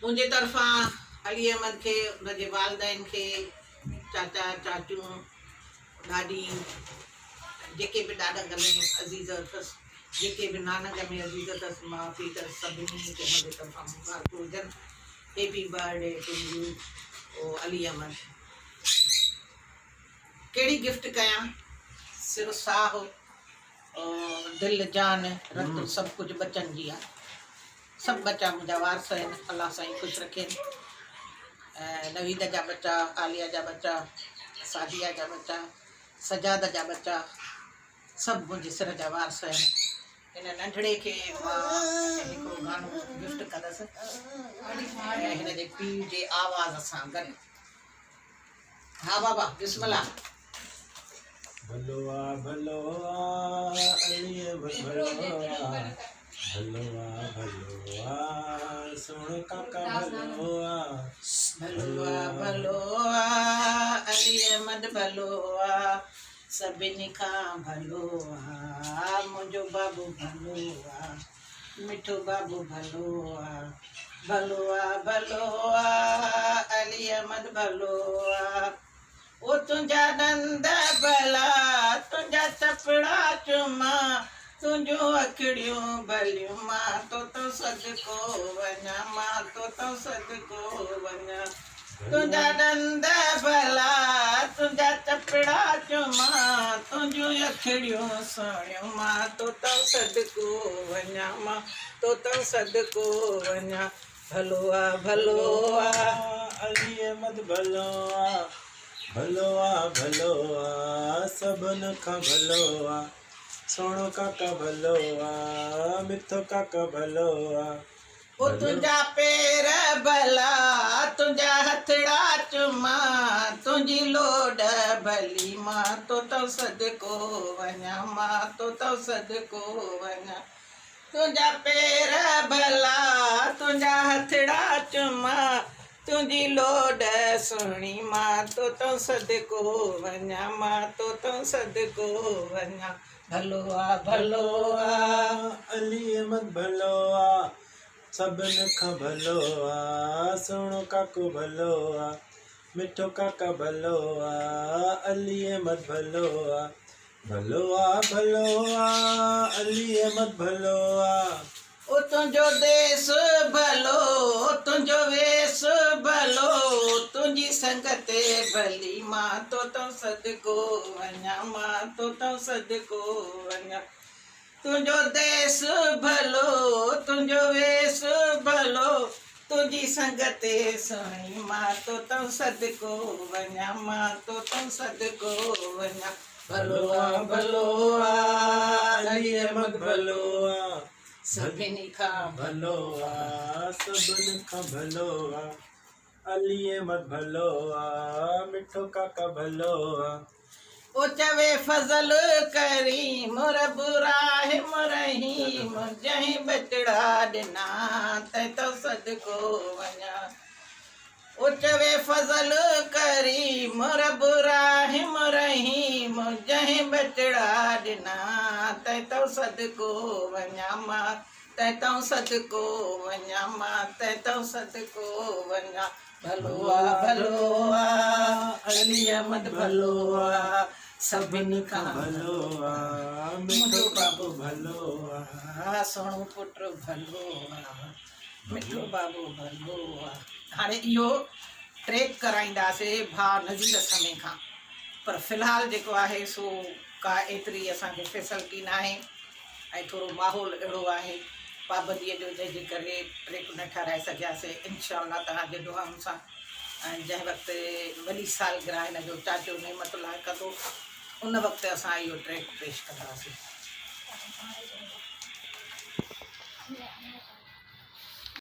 मुझे तरफा अली अहमद के उनके वालदैन के चाचा चाचू ॾाॾी जेके भी ॾाढा घर में अज़ीज़ अथसि जेके भी नानक में अज़ीज़ अथसि माउ पीउ अथसि सभिनी खे मुंहिंजे तरफ़ां मुबारक हुजनि। हैप्पी बर्थडे टू यू ओ अली अहमद। कहिड़ी गिफ्ट कयां, सिर साह दिल जान रत सब कुछ बचन जी आहे। सब बच्चा मुझा वारस आहिनि, अल्लाह साईं ख़ुशि रखे। नवीद जा बच्चा, आलिया जा बच्चा, सादिया जा बच्चा, सजाद जा बच्चा, सब मुझे सिर जा वारस आहिनि। इन नंढड़े के हिकिड़ो गानो गिफ्ट कंदसि हिन जे पीउ जे आवाज़ सां गॾु। हाँ बाबा बिस्मिल्लाह। भलोआ भलोआ अलिए भलोआ भलोआ भलोआ सोण काका भलोआ भलोआ भलोआ अली अहमद भलोआ सभिनी खां भलोआ मुंहिंजो बाबू भलोआ मिठो बाबू भलोआ भलोआ भलोआ अली अहमद भलोआ। ओ तुंहिंजा नंद भला तुंहिंजा चपड़ा चुमा तुंहिंजूं अखिड़ियूं भलियूं मां तो सदको वञा मां तो सदको वञा। तुंहिंजा नंद भला तुंहिंजा चपड़ा चुमा तुंहिंजूं अखिड़ियूं सुहिणियूं मां तो सदको वञा मां तो सदको वञा। भलोआ भलोआ अली अहमद भलोआ भलोआ भलोआ सबन खां भलोआ सोणो काका भलोआ मिठो काका भलोआ। ओ तुंहिंजा पेर भला तुंहिंजा हथड़ा चुमा तुंहिंजी लोड भली मां तो सदको वञा मां तो सदको वञा। तुंहिंजा पेर भला तुंहिंजा हथड़ा चुमा तुंहिंजी लोड सुहिणी मां तो सदको वञा मां तो सदको वञा। भलोआ भलोआ अली अहमद भलोआ सबन खां भलोआ सोणो काको भलोआ मिठो काका भलोआ अली अहमद भलोआ भलोआ भलोआ अली अहमद भलोआ। ओ तुंहिंजो देश भलो तुंहिंजो वेश भलो तुंहिंजी संगत भली मां तो सदको वञा मां तो सदको वञा। तुंहिंजो देश भलो तुंहिंजो वेश भलो तुंहिंजी संगत सुहिणी मां तो सदको वञा मां तो सदको वञा। भलोआ भलोआ अली अहमद भलोआ सभिनी खां भलोआ सबन खां भलोआ अली अहमद भलोआ मिठो काका भलोआ। ओ चवे फजल करीम रब राहिम रहीम जंहिं बचड़ा ॾिना तंहिं तो सदको वञा। ओ चवे फजल करीम रब राहिम रहीम जंहिं बचड़ा ॾिना तंहिं तो सदको वञा मां तंहिं तो सदको वञा मां तंहिं तो सदको वञा। भलोआ भलोआ अली अहमद भलोआ सभिनी खां भलोआ मिठो बाबू भलोआ सोणो पुट भलोआ मिठो बाबू भलोआ। हाणे इहो ट्रैक कराईंदासीं भाउ नज़ीर समय खां, पर फ़िलहाल जेको आहे सो का एतिरी असांखे फैसिलिटी न आहे ऐं थोरो माहौल अहिड़ो आहे पाबंदीअ जो जंहिंजे करे ट्रैक न ठाराए सघियासीं। इंशाअल्लाह तव्हांजे दुआउनि सां ऐं जंहिं वक़्तु वॾी सालगिरह हिन जो चाचो नेमतुल्लाह कंदो उन वक़्तु असां इहो ट्रैक पेश कंदासीं।